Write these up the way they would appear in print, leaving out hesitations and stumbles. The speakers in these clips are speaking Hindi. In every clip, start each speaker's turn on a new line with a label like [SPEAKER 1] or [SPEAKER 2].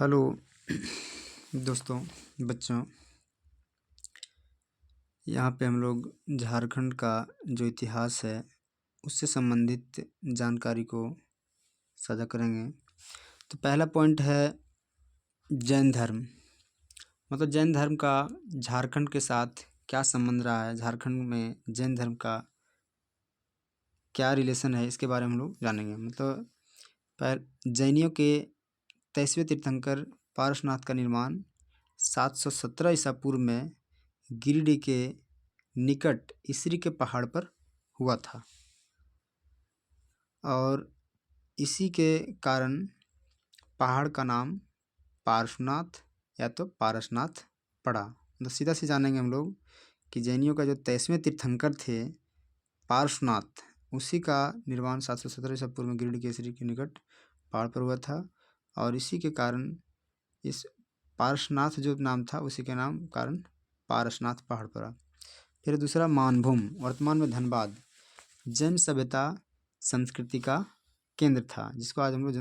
[SPEAKER 1] हेलो दोस्तों, बच्चों। यहाँ पे हम लोग झारखंड का जो इतिहास है उससे संबंधित जानकारी को साझा करेंगे। तो पहला पॉइंट है जैन धर्म। मतलब जैन धर्म का झारखंड के साथ क्या संबंध रहा है, झारखंड में जैन धर्म का क्या रिलेशन है, इसके बारे में हम लोग जानेंगे। मतलब जैनियों के 23वें तीर्थंकर पारसनाथ का निर्माण 717 ईसा पूर्व में गिरिडीह के निकट इसरी के पहाड़ पर हुआ था और इसी के कारण पहाड़ का नाम पार्श्वनाथ या तो पारसनाथ पड़ा। तो सीधा सी जानेंगे हम लोग कि जैनियों का जो 23वें तीर्थंकर थे पार्श्वनाथ, उसी का निर्माण 717 ईसा पूर्व में गिरिडीह के इसरी के निकट पहाड़ पर हुआ था और इसी के कारण इस पारसनाथ जो नाम था उसी के नाम कारण पारसनाथ पहाड़ पड़ा। फिर दूसरा मानभूम, वर्तमान में धनबाद जैन सभ्यता संस्कृति का केंद्र था, जिसको आज हम लोग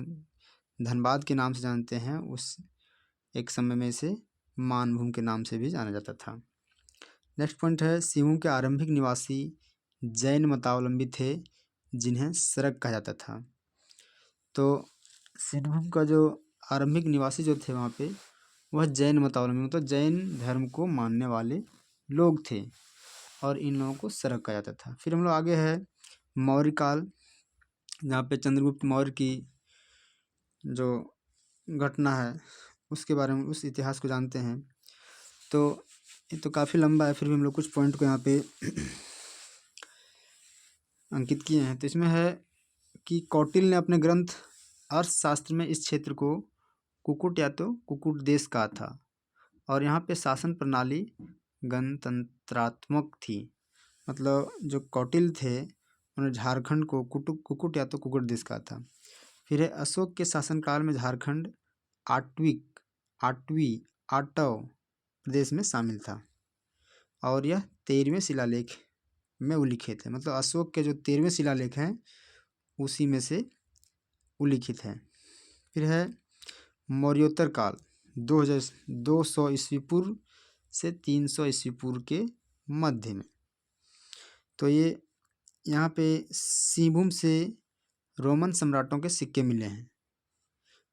[SPEAKER 1] धनबाद के नाम से जानते हैं। उस एक समय में इसे मानभूम के नाम से भी जाना जाता था। नेक्स्ट पॉइंट है सिंहभूम के आरंभिक निवासी जैन मतावलंबी थे जिन्हें सरक कहा जाता था। तो सिंहभूम का जो आरंभिक निवासी जो थे वहाँ पे वह जैन मतावलंबी मतलब जैन धर्म को मानने वाले लोग थे और इन लोगों को सरक कहा जाता था। फिर हम लोग आगे है मौर्य काल, जहाँ पे चंद्रगुप्त मौर्य की जो घटना है उसके बारे में, उस इतिहास को जानते हैं। तो ये तो काफ़ी लंबा है, फिर भी हम लोग कुछ पॉइंट को यहाँ पे अंकित किए हैं। तो इसमें है कि कौटिल्य ने अपने ग्रंथ अर्थशास्त्र में इस क्षेत्र को कुकुट या तो कुकुट देश कहा था और यहाँ पे शासन प्रणाली गणतंत्रात्मक थी। मतलब जो कौटिल्य थे उन्होंने झारखंड को कुकुट या तो कुकुट देश कहा था। फिर है अशोक के शासनकाल में झारखंड आठव प्रदेश में शामिल था और यह 13वें शिलालेख में उल्लिखित है। मतलब अशोक के जो 13वें शिलालेख हैं उसी में से उल्लिखित है। फिर है मौर्योत्तर काल 200 ईस्वी पूर्व से 300 ईस्वी पूर्व के मध्य में। तो ये यहाँ पे सिंहभूम से रोमन सम्राटों के सिक्के मिले हैं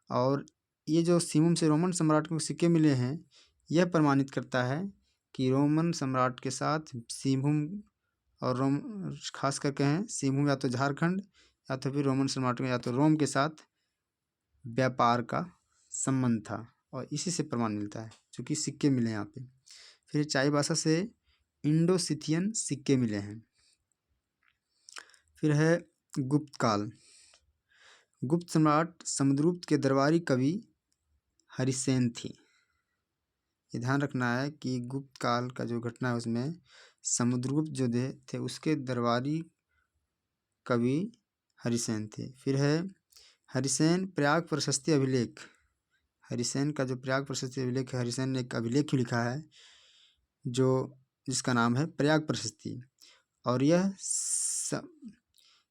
[SPEAKER 1] और ये जो सिंहभूम से रोमन सम्राटों के सिक्के मिले हैं यह प्रमाणित करता है कि रोमन सम्राट के साथ सिंहभूम और रोम खास करके हैं सिंहभूम या तो झारखंड या तो फिर रोमन सम्राटों या तो रोम के साथ व्यापार का संबंध था और इसी से प्रमाण मिलता है क्योंकि सिक्के मिले हैं यहाँ पे। फिर चाईबासा से इंडो सिथियन सिक्के मिले हैं। फिर है गुप्त काल, गुप्त सम्राट समुद्रगुप्त के दरबारी कवि हरिसेन थी। ये ध्यान रखना है कि गुप्त काल का जो घटना है उसमें समुद्रगुप्त जो थे उसके दरबारी कवि हरिसेन थे। फिर है हरिसेन प्रयाग प्रशस्ति अभिलेख, हरिसेन का जो प्रयाग प्रशस्ति अभिलेख है, हरिसेन ने एक अभिलेख लिखा है जो जिसका नाम है प्रयाग प्रशस्ति और यह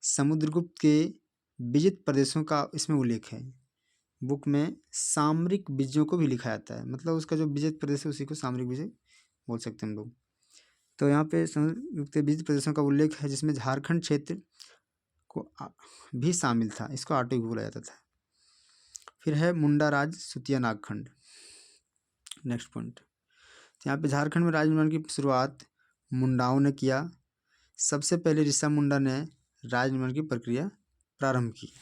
[SPEAKER 1] समुद्रगुप्त के विजित प्रदेशों का इसमें उल्लेख है। बुक में सामरिक विजयों को भी लिखा जाता है, मतलब उसका जो विजित प्रदेश है उसी को सामरिक विजय बोल सकते हैं हम लोग। तो यहाँ पे समुद्रगुप्त के विजित प्रदेशों का उल्लेख है जिसमें झारखंड क्षेत्र को भी शामिल था, इसको आटो भी बोला जाता था। फिर है मुंडा राज सुतिया नागखंड। नेक्स्ट पॉइंट, यहाँ पे झारखंड में राज निर्माण की शुरुआत मुंडाओं ने किया। सबसे पहले ऋषा मुंडा ने राज निर्माण की प्रक्रिया प्रारंभ की।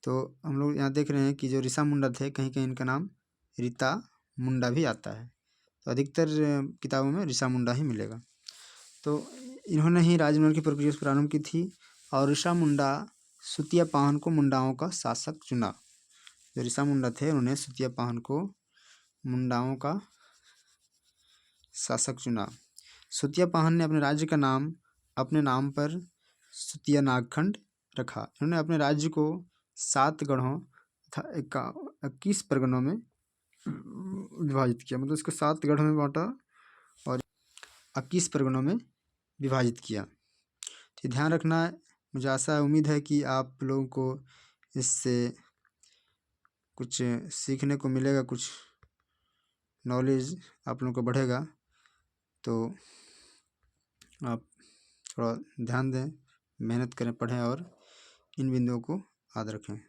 [SPEAKER 1] तो हम लोग यहाँ देख रहे हैं कि जो ऋषा मुंडा थे कहीं कहीं इनका नाम रीता मुंडा भी आता है, तो अधिकतर किताबों में ऋषा मुंडा ही मिलेगा। तो इन्होंने ही राज निर्माण की प्रक्रिया प्रारंभ की थी और ऋषा मुंडा सुतिया पाहन को मुंडाओं का शासक चुना। जो ऋषा मुंडा थे उन्होंने सुतिया पाहन को मुंडाओं का शासक चुना। सुतिया पाहन ने अपने राज्य का नाम अपने नाम पर सुतिया नागखंड रखा। इन्होंने अपने राज्य को 7 गढ़ों तथा 21 परगनों में विभाजित किया, मतलब इसको 7 गढ़ों में बांटा और 21 परगनों में विभाजित किया। तो ध्यान रखना है, मुझे आशा उम्मीद है कि आप लोगों को इससे कुछ सीखने को मिलेगा, कुछ नॉलेज आप लोगों को बढ़ेगा। तो आप थोड़ा ध्यान दें, मेहनत करें, पढ़ें और इन बिंदुओं को याद रखें।